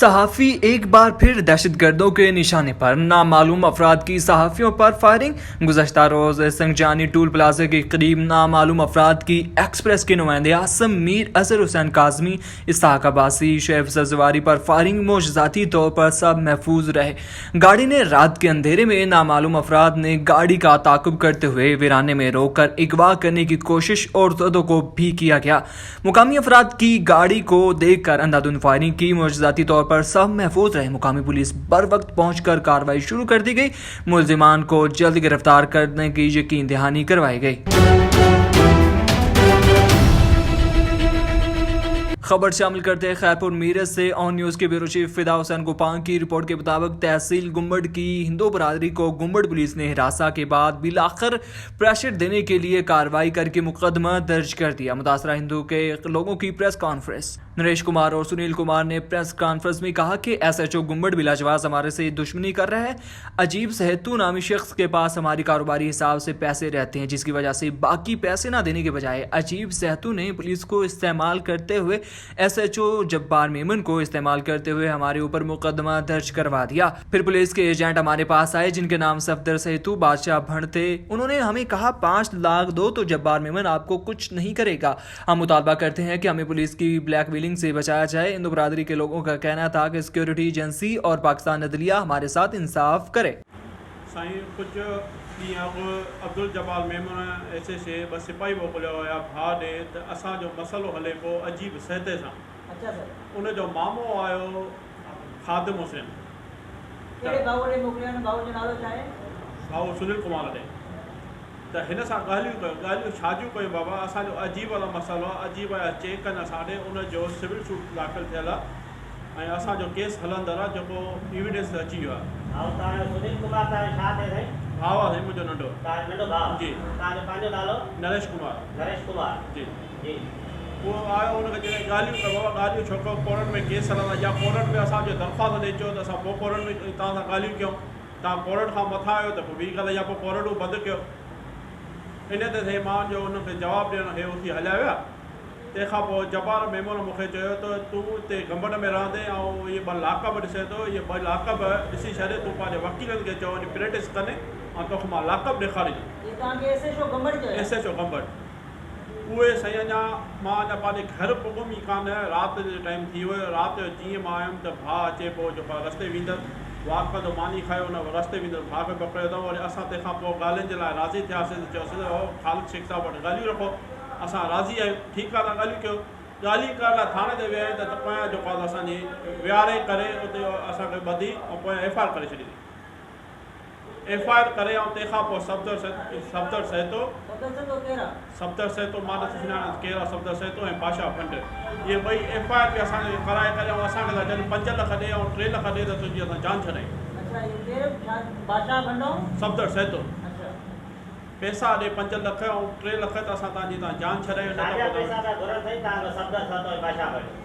सहाफ़ी एक बार फिर दहशत गर्दों के निशाने पर, नामालूम अफराद की सहाफ़ियों पर फायरिंग। गुज़श्ता रोज़ संगजानी टूल प्लाजा के करीब नामालूम अफराद की एक्सप्रेस के नुमाइंदे आसम मीर, अजहर हुसैन काज़मी, इसहाक अब्बासी, शेफ सजवारी पर फायरिंग। मोजज़ाती तौर पर सब महफूज रहे। गाड़ी ने रात के अंधेरे में नामालूम अफराद ने गाड़ी का ताक़ुब करते हुए वीराने में रोककर अगवा करने की कोशिश और जदों को भी किया गया। मुकामी अफराद की गाड़ी को देख कर अंधाधुंध फायरिंग की। मोजज़ाती तौर पर सब महफूज रहे। मुकामी पुलिस बर वक्त पहुंचकर कार्रवाई शुरू कर दी गई। मुलजिमान को जल्द गिरफ्तार करने की यकीन दहानी करवाई गई। खबर शामिल करते हैं खैरपुर मीरत से। ऑन न्यूज़ के ब्यूरो चीफ फिदा हुसैन गुपांग की रिपोर्ट के मुताबिक तहसील गुम्बड़ की हिंदू बरादरी को गुम्बड़ पुलिस ने हिरासा के बाद बिलाखिर प्रेशर देने के लिए कार्रवाई करके मुकदमा दर्ज कर दिया। मुतासरा हिंदू के लोगों की प्रेस कॉन्फ्रेंस। नरेश कुमार और सुनील कुमार ने प्रेस कॉन्फ्रेंस में कहा कि SHO गुम्बड़ बिलाजवाज हमारे से दुश्मनी कर रहा है। अजीब सेहतू नामी शख्स के पास हमारी कारोबारी हिसाब से पैसे रहते हैं, जिसकी वजह से बाकी पैसे ना देने के बजाय अजीब सेहतू ने पुलिस को इस्तेमाल करते हुए SHO जब्बार मेमन को इस्तेमाल करते हुए हमारे ऊपर मुकदमा दर्ज करवा दिया। फिर पुलिस के एजेंट हमारे पास आए जिनके नाम सफदर सेहतू बादशाह भण थे। उन्होंने हमें कहा 5 लाख दो तो जब्बार मेमन आपको कुछ नहीं करेगा। हम मुतालबा करते हैं कि हमें पुलिस की ब्लैकमेलिंग से बचाया जाए। हिंदू बरादरी के लोगों का कहना था कि सिक्योरिटी एजेंसी और पाकिस्तान अदलिया हमारे साथ इंसाफ करे। कुछ अब्दुल जब्बार मेमन ऐसे से बस सिपाही मोकिलियो हुया भाउ ॾे त असांजो मसइलो हले पियो अजीब सहते सां। अच्छा सर। उन जो मामो आयो खादिम हुसैन। कहिड़े भाउ ॾे मोकिलियो न? भाउ जो नालो छा आहे? भाउ सुनील कुमार ॾे। त हिन सां ॻाल्हियूं छाजियूं कयूं बाबा। असांजो अजीब वारो मसइलो आहे। अजीब जा चेक आहिनि असां ॾे, उनजो सिविल सूट दाख़िल थियल आहे ऐं असांजो केस हलंदड़ आहे जेको एविडेंस अची वियो आहे। भाउ तव्हांजो सुनील कुमार तव्हांजो छा थिए साईं? भाउ आहे साईं मुंहिंजो नंढो। तव्हांजो नंढो भाउ? जी। तव्हांजो पंहिंजो नालो? नरेश कुमार। नरेश कुमार जी जी। उहो आयो हुनखे जॾहिं ॻाल्हियूं कयो बाबा ॻाल्हियूं छो कयो, कोर्ट में केस हलंदा या कोर्ट में असांजो दरख़्वास्त ॾेई चयो त असां पोइ कोर्ट में तव्हां सां ॻाल्हियूं कयूं। तव्हां कोर्ट खां मथां आयो त पोइ ॿी ॻाल्हि या पोइ कोर्ट बंदि कयो। इन ते थिए मां जो हुनखे जवाबु ॾियणु हे उथी हलिया विया। तंहिंखां पोइ जब्बार मेमन मूंखे चयो त तूं हिते गंबड़ में रहंदे ऐं इहे 2 लाक़ब ॾिसे थो, इहे 2 लाक़ब ॾिसी छॾे, तूं पंहिंजे वकीलनि खे चओ वञी प्रैक्टिस कनि ऐं तोखे मां लाक़ब ॾेखारींदुमि। तव्हांखे SHO गंबड़ जो आहे? SHO गंबड़। उहे साईं अञा मां अञा पंहिंजे घर पुगुम ई कान, राति जो टाइम थी वियो। राति जो जीअं मां आयुमि त भाउ अचे पियो जेको रस्ते वेंदुसि वाक कंदो मानी खायो न रस्ते वेंदुसि भाउ खे पकड़ियो अथऊं। वरी असां तंहिंखां पोइ ॻाल्हियुनि जे लाइ राज़ी थियासीं। चयोसीं ख़ालिद शेख साहिब वटि ॻाल्हियूं रखो, असां राज़ी आहियूं, ठीकु आहे, तव्हां ॻाल्हियूं कयो। ॻाल्हियूं करण लाइ थाणे ते विया आहियूं त पोयां जेको आहे असांजी विहारे करे उते असांखे ॿधी ऐं पोयां FIR करे छॾी। FIR करे ऐं तंहिंखां पोइ सफदर सेहतो मां नथी सुञाणां केरु आहे। सफदर सेहतो ऐं बादशाह फंड, इहे ॿई FIR बि असांखे कराए करे ऐं असांखे जॾहिं 5 लख ॾे ऐं 3 लख ॾे त तुंहिंजी असां जान छॾायूं। सफदर सेहतो पैसा ॾे 5 लख ऐं 3 लख त असां तव्हां जान छॾायूं।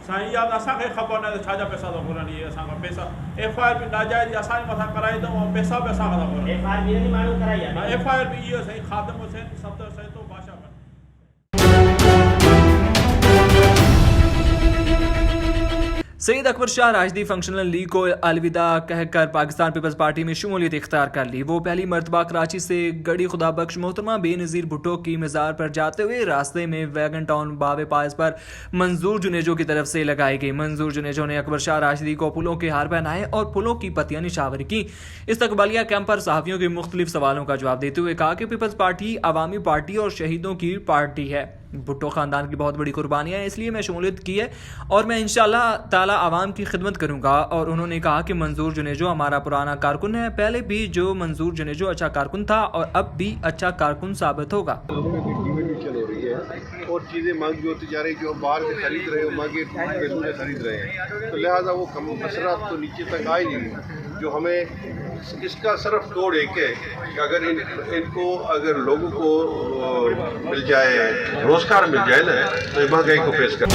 साईं इहा त असांखे ख़बर न आहे त छाजा पैसा था घुरनि। इहे असांखां पैसा FIR बि नाजाइज़ असांजे मथां कराई अथऊं ऐं पैसा बि असांखां था घुरनि। FIR बि इहो साईं खादिम हुसैन, सफदर सेहतो, बादशाह। सैयद अकबर शाह राशिदी फंक्शनल लीग को अलविदा कहकर पाकिस्तान पीपल्स पार्टी में शमूलियत इख्तियार कर ली। वो पहली मरतबा कराची से गड़ी खुदा बख्श मोहतरमा बेनज़ीर भुट्टो की मज़ार पर जाते हुए रास्ते में वैगन टाउन बाबे पायस पर मंजूर जुनेजो की तरफ से लगाई गई। मंजूर जुनेजो ने अकबर शाह राशिदी को फूलों के हार पहनाए और फूलों की पत्तियां निशावर की। इस्तकबालिया कैंप पर सहाफ़ियों के मुख्तलिफ सवालों का जवाब देते हुए कहा कि पीपल्स पार्टी अवामी पार्टी और शहीदों की पार्टी है। भुट्टो ख़ानदान की बहुत बड़ी कुर्बानियाँ हैं, इसलिए मैं शमूलियत की है और मैं इंशाअल्लाह ताला आवाम की खिदमत करूँगा। और उन्होंने कहा कि मंजूर जुनेजो हमारा पुराना कारकुन है। पहले भी जो मंजूर जुनेजो अच्छा कारकुन था और अब भी अच्छा कारकुन साबित होगा। और चीज़ें मांग जो होती जा रही, जो बाहर से खरीद रहे हो मांगे पैसों से खरीद रहे हैं, तो लिहाजा वो कम असरात तो नीचे तक आए नहीं। जो हमें इसका सिर्फ तोड़ एक है कि अगर इनको अगर लोगों को मिल जाए, रोजगार मिल जाए ना, तो महंगाई को फेस कर।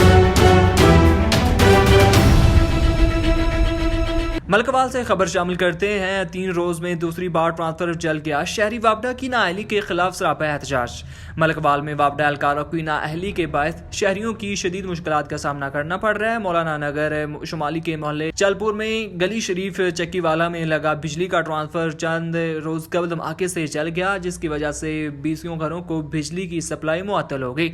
मलकवाल से खबर शामिल करते हैं। 3 रोज में दूसरी बार ट्रांसफर जल गया। शहरी वापडा की नाअहली के खिलाफ सरापा एहतजाज। मलकवाल में वापडा एहलकारों की नाअहली के बायस शहरियों की शदीद मुश्किलात का सामना करना पड़ रहा है। मौलाना नगर शुमाली के मोहल्ले चलपुर में गली शरीफ चक्कीवाला में लगा बिजली का ट्रांसफर चंद रोज कबल धमाके से जल गया, जिसकी वजह से 20 घरों को बिजली की सप्लाई मुअत्तल हो गई।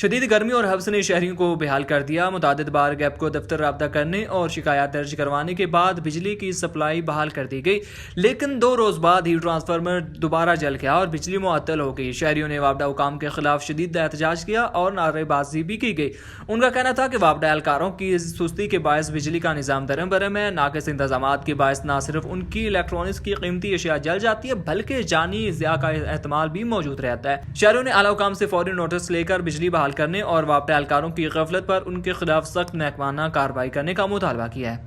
शदीद गर्मी और हब्स ने शहरियों को बेहाल कर दिया। मुतादिद बार गैप को दफ्तर राब्ता करने और शिकायत दर्ज करवाने के बाद बिजली की सप्लाई बहाल कर दी गई, लेकिन 2 रोज बाद ही ट्रांसफार्मर दोबारा जल गया और बिजली मुअत्तल हो गई। शहरियों ने वापडा हुकाम के खिलाफ शदीद एहतजाज किया और नारेबाजी भी की गई। उनका कहना था कि वापडा एहलकारों की सुस्ती के बायस बिजली का निज़ाम दरम बरम है। नाकिस इंतजाम के बायस न सिर्फ उनकी इलेक्ट्रॉनिक्स की कीमती अशिया जल जाती है, बल्कि जानी ज़िया का एहतमाल भी मौजूद रहता है। शहरियों ने आला हुकाम से फौरी नोटिस लेकर बिजली बहाल करने और वापडा एहलकारों की गफलत पर उनके खिलाफ सख्त महकमाना कार्रवाई करने का मुतालबा किया है।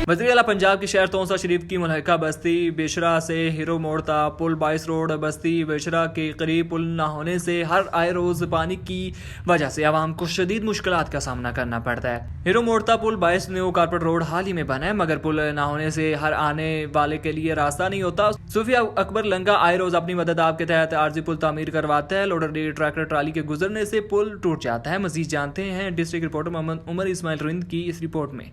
वज़ीर आला पंजाब के शहर तौसा शरीफ की मुल्हिका बस्ती बेशरा से हीरो मोड़ ता पुल 22 रोड बस्ती बेशरा के करीब पुल न होने से हर आए रोज पानी की वजह से आवाम को शदीद मुश्किलात का सामना करना पड़ता है। हीरो मोड़ ता पुल 22 न्यू कारपेट रोड हाल ही में बना है, मगर पुल न होने से हर आने वाले के लिए रास्ता नहीं होता। सूफिया अकबर लंगा आए रोज अपनी मदद आपके तहत आर्जी पुल तामीर करवाता है। लोडर ट्रैक्टर ट्राली के गुजरने से पुल टूट जाता है। मजीद जानते हैं डिस्ट्रिक्ट रिपोर्टर मोहम्मद उमर इस्माइल रिंद की इस रिपोर्ट में।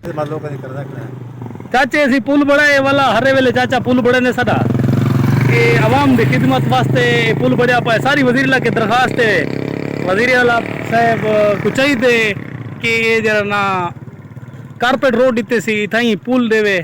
चाचे असी पुल बढ़ाए वाला हरे वेले चाचा पुल बढ़े ने साडा कि आवाम दी खिदमत वास्ते पुल बढ़िया पाए। सारी वजीर की दरखास्त है वजीर आला साहब को चाहिए कि जरा ना कारपेट रोड इतने सी थी पुल देवे।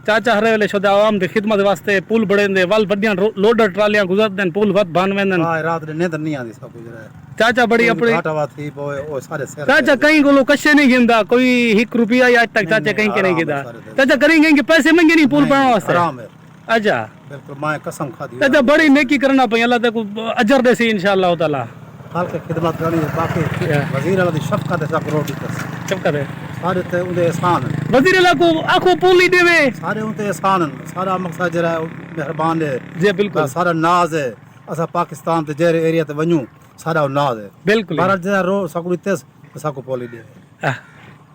चाचा हरे वेले शुद्ध आवाम दी खिदमत वास्ते पुल बढ़े दे वल बढ़िया लोडर ट्रालियां गुजरदन पुल वत भान वेंदन। रात ने नींद नहीं आती सब कुछ चाचा बड़ी अपनी थी वो सारे चाचा कहीं को कशे नहीं गिनता, कोई 1 रुपया आज तक चाचा कहीं के नहीं गिनता। चाचा करेंगे कि पैसे मंगे नहीं पुल बनाने वास्ते। अच्छा बिल्कुल मैं कसम खा दी चाचा बड़ी नेकी करना पई, अल्लाह तक अजर देसी इंशाअल्लाह ताला। हाल के खिदमत करनी बाकी वजीर अल्लाह दी शफकत है सब रोटी शफकत है सारे ते उनके एहसान वजीर अल्लाह को आंखों पुल ही देवे सारे उनके एहसान सारा मकसद जरा मेहरबान है जी बिल्कुल सारा नाज है। असा पाकिस्तान ते जेरे एरिया ते वणू सारा नाज है बिल्कुल बाहर जरा रो सकू इते सकू पोली दे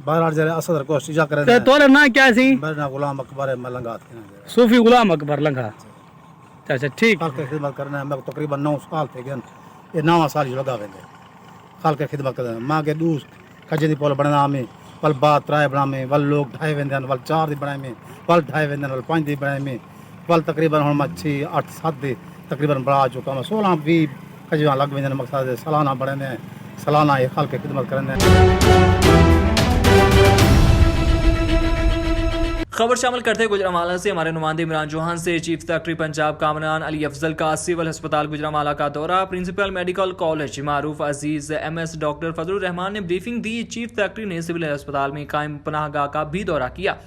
बाहर जरा असर को इजा करे ते तोरे ना क्या सी मेरा नाम गुलाम अकबर है मलंगा सूफी गुलाम अकबर लंगा। अच्छा ठीक हाल के खिदमत करना है। मैं तकरीबन 9 साल थे गन ये 9 साल लगा वेंदे हाल के खिदमत करना मां के दूस कजे दी पोल बनना में वल बात त्राय बना में वल लोग ढाई वेंदन वल 4 दी बनाए में वल ढाई वेंदन वल 5 दी बनाए में वल तकरीबन हुन मच्छी 8-7 दी तकरीबन बड़ा चुका मैं 16-20 कजवा लग वेंदन मकसद सालाना बने सालाना ये हाल के खिदमत करने। खबर शामिल करते हैं गुजरांवाला से। हमारे नुमाइंदे इमरान चौहान से चीफ सेक्रेटरी पंजाब कामरान अली अफजल का सिविल अस्पताल गुजरांवाला का दौरा। प्रिंसिपल मेडिकल कॉलेज मारूफ अजीज MS डॉक्टर फजलुर रहमान ने ब्रीफिंग दी। चीफ सेक्रेटरी ने सिविल अस्पताल में कायम पनाहगाह का भी दौरा किया।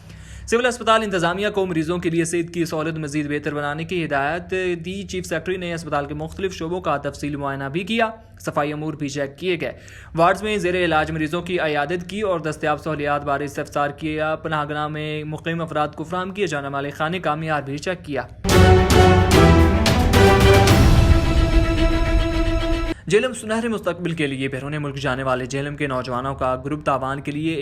सिविल अस्पताल इंतजामिया को मरीजों के लिए सेहत की सहूलत मजीद बेहतर बनाने की हिदायत दी। चीफ सेक्रेटरी ने अस्पताल के मुख्तलिफ शोबों का तफसीली मुआयना भी किया। सफाई अमूर भी चेक किए गए। वार्ड्स में ज़ेरे इलाज मरीजों की अयादत की और दस्तियाब सहूलियात बारे इस्तफसार किया। पनाहगाह में मुकीम अफराद को फराहम किए जाने वाले खाने का मियार भी चेक किया। जेलम सुनहरे मुस्तकबिल के लिए बैरून मुल्क जाने वाले जेलम के नौजवानों का ग्रुप तावान के लिए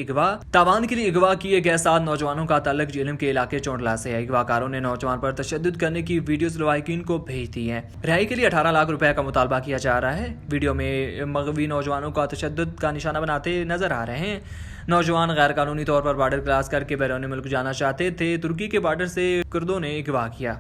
अगवा किए गए 7 नौजवानों का ताल्लुक जेलम के इलाके चोंडला से है। अगवाकारों ने नौजवान पर तशद्दुद करने की वीडियोस लवाहिकीन को भेज दी हैं। रिहाई के लिए 18 लाख रुपए का मुतालबा किया जा रहा है। वीडियो में मगवी नौजवानों का तशद्दुद का निशाना बनाते नजर आ रहे हैं। नौजवान गैर कानूनी तौर पर बॉर्डर क्रॉस करके बैरून मुल्क जाना चाहते थे। तुर्की के बॉर्डर से कुर्दों ने अगवा किया।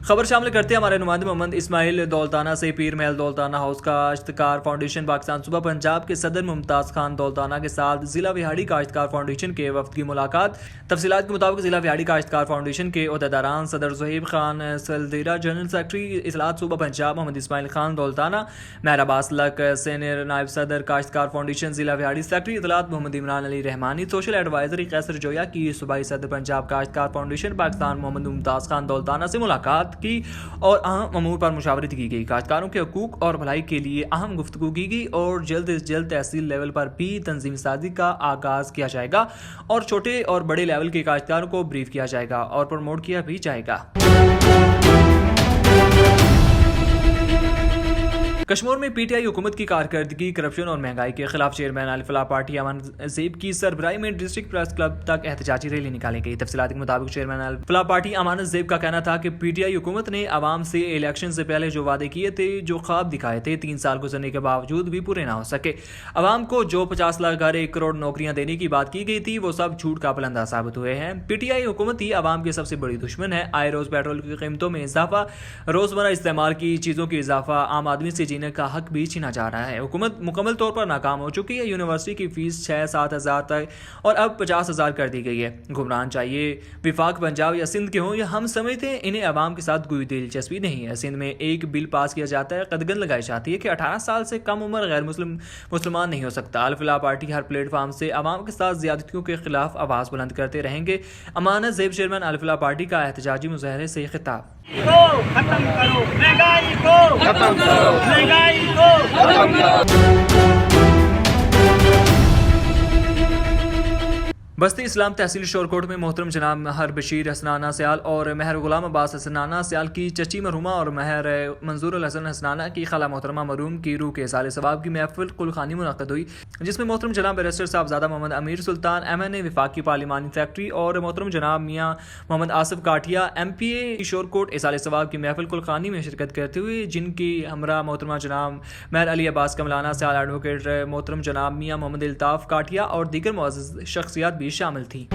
खबर शामिल करते हैं हमारे नुमाइंदे मोहम्मद इस्माइल दौलताना से। पीर महल दौलताना हाउस का काश्तकार फाउंडेशन पाकिस्तान सूबा पंजाब के सदर मुमताज़ खान दौलताना के साथ जिला विहाड़ी काश्तकार फाउंडेशन के वफ्द की मुलाकात। तफसीलात के मुताबिक जिला विहाड़ी काश्तकार फाउंडेशन के ओहदेदारान सदर ज़ुहैब खान सलदेरा, जनरल सेक्रेटरी इस्लात सूबा पंजाब मोहम्मद इस्माइल खान दौलताना, मेहर अब्बास लक सीनियर नायब सदर काश्तकार फाउंडेशन जिला विहाड़ी सेक्रेटरी इतलात मोहम्मद इमरान अली रहमानी, सोशल एडवाइजरी कैसर जोया की सूबाई सदर पंजाब काश्तकार फाउंडेशन पाकिस्तान मोहम्मद मुमताज़ खान दौलताना से मुलाकात की और अहम अमूर पर मुशावरत की गई। काश्तकारों के हकूक और भलाई के लिए अहम गुफ्तगू की गई और जल्द से जल्द तहसील लेवल पर भी तंजीम साजी का आगाज किया जाएगा और छोटे और बड़े लेवल के काश्तकारों को ब्रीफ किया जाएगा और प्रमोट किया भी जाएगा। कश्मीर में पीटीआई हुकूमत की कारकर्दगी, करप्शन और महंगाई के खिलाफ चेयरमैन अल-फलाह पार्टी अमान ज़ेब की सरबराही में डिस्ट्रिक्ट प्रेस क्लब तक एहतजाजी रैली निकाली गई। तफसीलात के मुताबिक चेयरमैन अल-फलाह पार्टी अमान ज़ेब का कहना था कि पीटीआई हुकूमत ने आवाम से इलेक्शन से पहले जो वादे किए थे, जो ख्वाब दिखाए थे, 3 साल गुजरने के बावजूद भी पूरे ना हो सके। आवाम को जो 50 लाख घर 1 करोड़ नौकरियां देने की बात की गई थी, वो सब झूठ का बुलंदा साबित हुए हैं। पीटीआई हुकूमत ही आवाम की सबसे बड़ी दुश्मन है। आए रोज पेट्रोल की कीमतों में इजाफा, रोजमर्रा इस्तेमाल की चीज़ों की इजाफा, आम आदमी से जीने का हक भी छीना जा रहा है। हुकूमत मुकम्मल तौर पर नाकाम हो चुकी है। यूनिवर्सिटी की फीस 6-7 हज़ार तक और अब 50 हज़ार कर दी गई है। गुमरान चाहिए विफाक पंजाब या सिंध के हों, या हम समझते हैं इन्हें आवाम के साथ कोई दिलचस्पी नहीं है। सिंध में एक बिल पास किया जाता है, कदगन लगाई जाती है कि 18 साल से कम उम्र गैर मुसलमान नहीं हो सकता। अल-फलाह पार्टी हर प्लेटफार्म से आवाम के साथ ज्यादतियों के खिलाफ आवाज़ बुलंद करते रहेंगे। अमानत ज़ेब चेयरमैन अल-फलाह पार्टी का एहतजाजी मुजाहरे से खिताब। खत्म करो महंगाई को, खत्म करो महंगाई को, खत्म करो। बस्ती इस्लाम तहसील शोरकोट में मोहतरम जनाब महर बशीर हसनाना सियाल और महर गुलाम अब्बास हसनाना सियाल की चची मरहुमा और महर मंजूर हसन हसनाना की खाला मोहतरमा मरूम की रूह के साले सवाब की महफिल कुलखानी मुनक़द हुई, जिसमें मोहतरम जनाब बैरिस्टर साहबजादा मोहम्मद अमीर सुल्तान MNA वफाकी पार्लिमानी सेक्रेटरी और मोहतरम जनाब मियाँ मोहम्मद आसिफ काठिया MPA शोरकोट इसाले सवाब की महफिल कुलखानी में शिरकत करते हुए, जिनकी हमरा मोहतरमा जनाब महर अली अब्बास कमलाना सियाल, एडवोकेट मोहतरम जनाब मियाँ मोहम्मद इल्ताफ़ काठिया और दीगर मुअज़्ज़ज़ शख्सियात भी शामिल थी।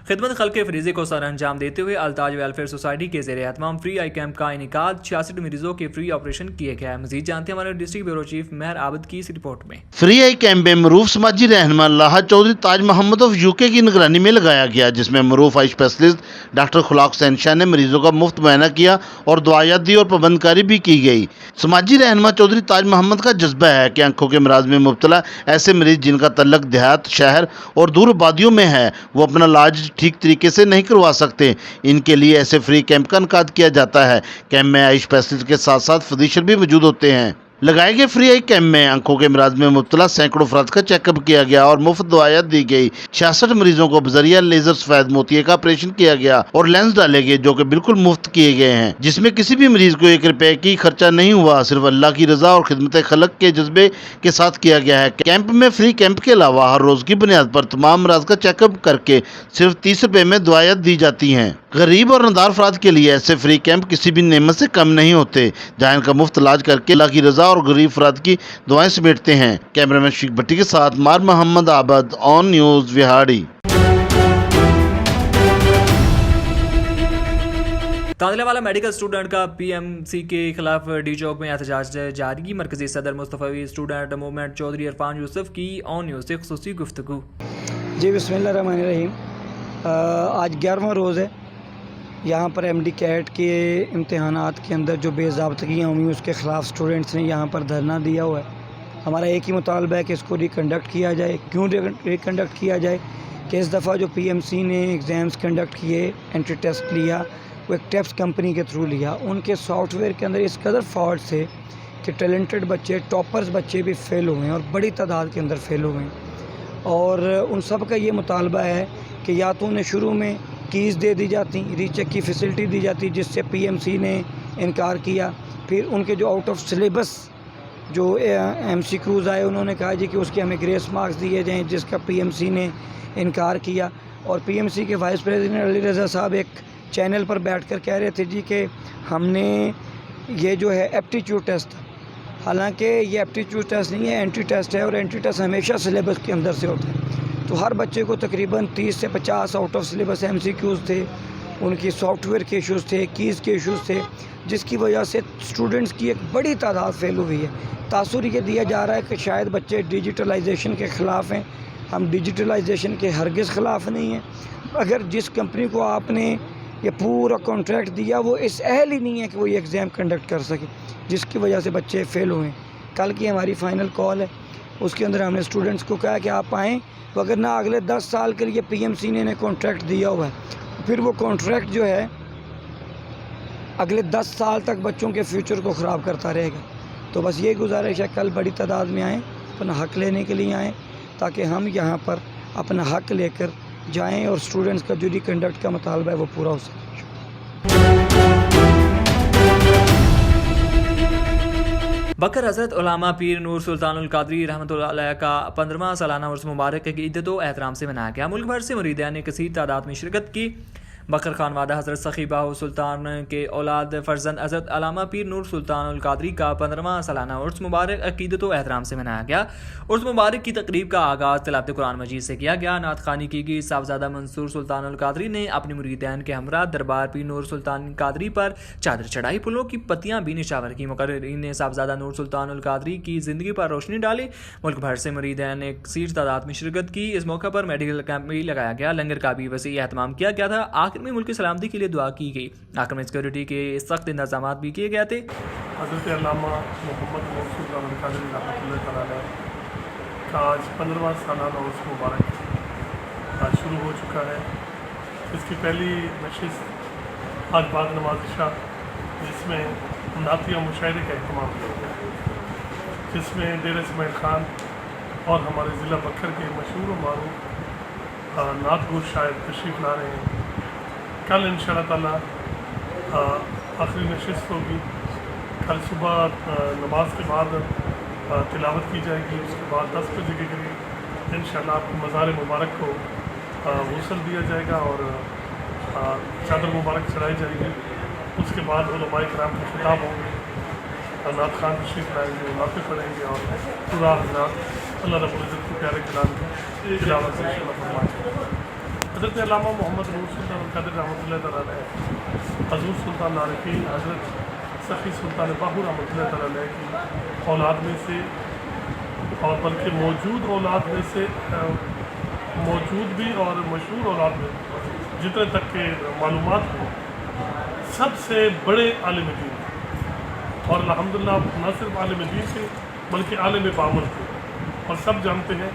खिदमत खल्के फरीज़े को सर अंजाम देते हुए अलताज वेलफेयर सोसाइटी के ज़ेरे एहतमाम फ्री आई कैंप का इनेकाद, 66 मरीजों के फ्री ऑपरेशन किए गए। मजीद जानते हैं हमारे डिस्ट्रिक्ट ब्यूरो चीफ महर आबिद की इस रिपोर्ट में। फ्री आई कैंप में मरूफ समाजी रहनुमा लाहा चौधरी ताज मोहम्मद ऑफ यूके की निगरानी में लगाया गया, जिसमें मरूफ आई स्पेशलिस्ट डॉक्टर खुलाक हुसैन शाह ने मरीजों का मुफ्त मुआयना किया और दुआयात दी और पाबंदकारी भी की गई। समाजी रहनुमा चौधरी ताज मोहम्मद का जज्बा है कि आंखों के मराज में मुब्तला ऐसे मरीज जिनका तल्लक देहात, शहर और दूर आबादियों में है, वो अपना इलाज ठीक तरीके से नहीं करवा सकते। इनके लिए ऐसे फ्री कैंप का इनकाद किया जाता है। कैंप में आई स्पेशलिस्ट के साथ साथ फिजिशियन भी मौजूद होते हैं। लगाए गए फ्री आई कैंप में आंखों के मराज में मुब्तला सैकड़ों अफराद का चेकअप किया गया और मुफ्त दवाइयाँ दी गई। 66 मरीजों को बजरिया लेजर सफेद मोतिये का ऑपरेशन किया गया और लेंस डाले गए, जो कि बिल्कुल मुफ्त किए गए हैं, जिसमें किसी भी मरीज को 1 रुपए की खर्चा नहीं हुआ। सिर्फ अल्लाह की रजा और खिदमत खलक के जज्बे के साथ किया गया है। कैंप में फ्री कैंप के अलावा हर रोज की बुनियाद पर तमाम मराज का चेकअप करके सिर्फ 30 रुपए में दवाइयाँ दी जाती हैं। गरीब और नदार अफराद के लिए ऐसे फ्री कैंप किसी भी नेमत से कम नहीं होते, जहाँ इनका मुफ्त इलाज करके अल्लाह की रजा और गरीब अफराद की दुआएं समेटते हैं। कैमरामैन शेख भट्टी के साथ मार Mohammad Abid, on news Vehari. Tandlianwala medical student का PMC के खिलाफ डी चौक में एहतजाज जारी। मरकजी सदर मुस्तफ़वी स्टूडेंट मूवमेंट चौधरी इरफान यूसुफ की ऑन न्यूज़ से खुसूसी गुफ्तगू। जी बिस्मिल्लाहिर्रहमानिर्रहीम। आज 11वां रोज़ है। यहाँ पर MD कैट के इम्तहानात के अंदर जो बेज़ाब्तगियाँ हुई उसके ख़िलाफ़ स्टूडेंट्स ने यहाँ पर धरना दिया हुआ है। हमारा एक ही मुतालबा है कि इसको रिकंडक्ट किया जाए। क्यों रिकंडक्ट किया जाए कि इस दफ़ा जो PMC ने एग्ज़ाम्स कंडक्ट किए, एंट्री टेस्ट लिया, वो एक टेप्स कंपनी के थ्रू लिया। उनके सॉफ्टवेयर के अंदर इस कदर फॉल्ट थे कि टैलेंटेड बच्चे, टॉपर्स बच्चे भी फेल हुए हैं और बड़ी तादाद के अंदर फेल हुए हैं। और उन सब का ये मुतालबा है कि या तो उन्हें शुरू में कीज़ दे दी जाती, रीचेक की फैसिलिटी दी जाती, जिससे PMC ने इनकार किया। फिर उनके जो आउट ऑफ सिलेबस जो MCQs आए, उन्होंने कहा जी कि उसके हमें ग्रेस मार्क्स दिए जाएं, जिसका PMC ने इनकार किया। और PMC के वाइस प्रेसिडेंट अली रज़ा साहब एक चैनल पर बैठकर कह रहे थे जी कि हमने ये जो है एप्टीट्यूड टेस्ट, हालांकि ये एप्टीट्यूड टेस्ट नहीं है, एंट्री टेस्ट है, और एंट्री टेस्ट हमेशा सिलेबस के अंदर से होता है। तो हर बच्चे को तकरीबन 30 से 50 आउट ऑफ सिलेबस MCQs थे, उनकी सॉफ्टवेयर के इश्यूज़ थे, कीज़ के इश्यूज़ थे, जिसकी वजह से स्टूडेंट्स की एक बड़ी तादाद फेल हुई है। तासुर ये दिया जा रहा है कि शायद बच्चे डिजिटलाइजेशन के ख़िलाफ़ हैं। हम डिजिटलाइजेशन के हरगिज़ ख़िलाफ़ नहीं हैं। अगर जिस कंपनी को आपने ये पूरा कॉन्ट्रैक्ट दिया, वो इस अहल ही नहीं है कि वो ये एग्ज़ाम कंडक्ट कर सके, जिसकी वजह से बच्चे फ़ेल हुए हैं। कल की हमारी फ़ाइनल कॉल है, उसके अंदर हमने स्टूडेंट्स को कहा कि आप आएँ, तो अगर ना अगले 10 साल के लिए PMC ने इन्हें कॉन्ट्रैक्ट दिया हुआ है, फिर वो कॉन्ट्रैक्ट जो है अगले 10 साल तक बच्चों के फ्यूचर को ख़राब करता रहेगा। तो बस ये गुजारिश है, कल बड़ी तादाद में आएँ, अपना हक़ लेने के लिए आएँ, ताकि हम यहाँ पर अपना हक़ लेकर जाएं और स्टूडेंट्स का जो रिकंडक्ट का मुतालबा है वो पूरा हो सके। बकर हज़रत उलामा पीर नूर सुल्तानुल कादरी रहमतुल्लाह अलैह का 15वां सालाना उर्स मुबारक अक़ीदत व एहतराम से मनाया गया। मुल्क भर से मुरीदान ने कसीर तादाद में शिरकत की। बकर खानवादा हज़रत सखी बाहू सुल्तान के औलाद फ़र्जंद हज़रत अलामा पीर नूर सुल्तानुल कादरी का 15वां सालाना उर्स मुबारक अक़ीदत व एहतराम से मनाया गया। उर्स मुबारक की तकरीब का आगाज़ तिलावत कुरान मजीद से किया गया। नात ख़ानी की गई। साहबजादा मंसूर सुल्तानुल कादरी ने अपनी मुरीदान के हमरा दरबार पीर नूर सुल्तान कादरी पर चादर चढ़ाई, फूलों की पत्तियां भी निशावर की। मुकर्रिरीन ने साहबजादा नूर सुल्तानुल कादरी की ज़िंदगी पर रोशनी डाली। मुल्क भर से मुरीदान ने कसीर तादाद में शिरकत की। इस मौके पर मेडिकल कैंप भी लगाया गया। लंगर का भी वसी एहतमाम किया गया था। आखिर में मुल्क की सलामती के लिए दुआ की गई। आखिर में सिक्योरिटी के सख्त इंतजाम भी किए गए थे। हज़रत अल्लामा मोहम्मद नूर सुल्तानुल कादरी रहमतुल्लाह तआला का आज 15वां सालाना उर्स मुबारक शुरू हो चुका है। इसकी पहली नशिस्त आज बाद नमाज इशा, जिसमें नातिया मुशायरे का अहतमाम किया गया, जिसमें डेरा इसमाइल खान और हमारे ज़िला बकर के मशहूर व मारूफ नात गो शायर तशरीफ़ ला रहे हैं। कल इंशाअल्लाह ताला आखिरी नशिस्त होगी। कल सुबह नमाज के बाद तिलावत की जाएगी। उसके बाद 10 बजे के करीब इंशाअल्लाह आपको मज़ार मुबारक को गुस्ल दिया जाएगा और चादर मुबारक चढ़ाई जाएगी। उसके बाद उलमाए किराम के खिताब होंगे, नात खान तशरीफ़ लाएंगे, नाते पढ़ेंगे और पूरा हज़रात अल्लाह रब्बुल इज़्ज़त के प्यारे कलाम की तिलावत से इंशाअल्लाह फरमाएंगे। हज़रत अल्लामा मोहम्मद नूर सुल्तानुल कादरी रहमतुल्लाह तआला अलैह हज़ूर सुल्तान नारकीन हज़रत सखी सुल्तान बाहू रहमतुल्लाह तआला अलैह की औलाद में से, और बल्कि मौजूद औलाद में से, मौजूद भी और मशहूर औलाद में जितने तक के मालूमात हैं, सबसे बड़े आलिम दीन और अल्हम्दुलिल्लाह न सिर्फ आलिम दीन थे बल्कि आलिम बामल थे। और सब जानते हैं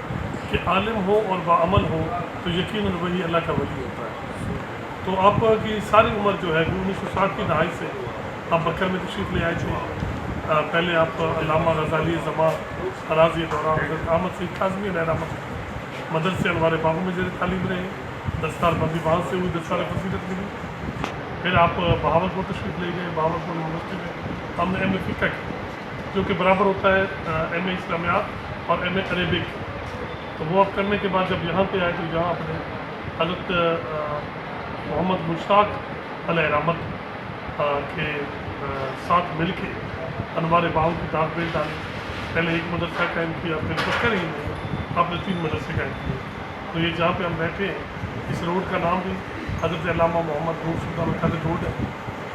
कि आलिम हो और बाअमल हो तो यकीनन वही अल्लाह का वली होता है। तो आपकी सारी उम्र जो है 1960 की दहाई से आप बकर में तशरीफ़ ले आए थे। पहले आप अल्लामा गज़ाली ज़मा राज़ी दौरा हज़रत अहमद सईद काज़मी अलैहिर्रहमत मदरसे अनवार बागों में ज़ेर तालीम रहे। दस्तार बंदी वहाँ से हुई, दस्तार फसीलत मिली। फिर आप बहावलपुर तशरीफ़ ले गए। बहावलपुर यूनिवर्सिटी में हमने M.A. फ़िक़्ह की, जो कि बराबर होता है M.A. इस्लामियात और M.A. अरेबिक। तो वो आप करने के बाद जब यहाँ पे आए तो यहाँ अपने हज़रत मोहम्मद मुश्ताक अलैहिर्रहमत के साथ मिल के अनवार बाहू की दावत डाली। पहले एक मदरसा कायम किया, फिर बकर ही में आपने 3 मदरसे कायम किए। तो ये जहाँ पे हम बैठे हैं, इस रोड का नाम भी हज़रत अल्लामा मोहम्मद नूर सुल्तानुल कादरी रोड है।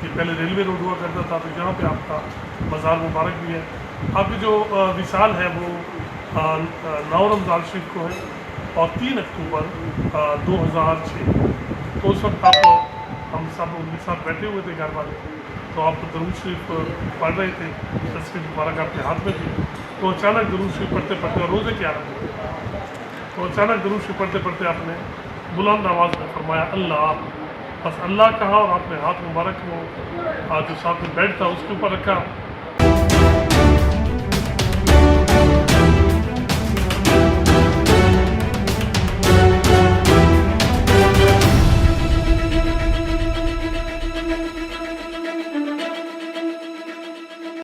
ये पहले रेलवे रोड हुआ करता था। तो यहाँ पे आपका मज़ार मुबारक भी है। आपकी जो विसाल है वो 9 रमज़ान शरीफ को है और 3 अक्टूबर 2006। तो उस वक्त हम सब उनके साथ बैठे हुए थे घर वाले। तो आप दरूद शरीफ पढ़ रहे थे, तस्वीर मुबारक आपके हाथ में थी। तो अचानक दरूद शरीफ पढ़ते पढ़ते, और रोज़े की आदत थी, तो अचानक दरूद शरीफ पढ़ते पढ़ते आपने बुलंद आवाज़ में फरमाया अल्लाह। बस अल्लाह कहा और आपने हाथ मुबारक को जो साथ में बेड था उसके ऊपर रखा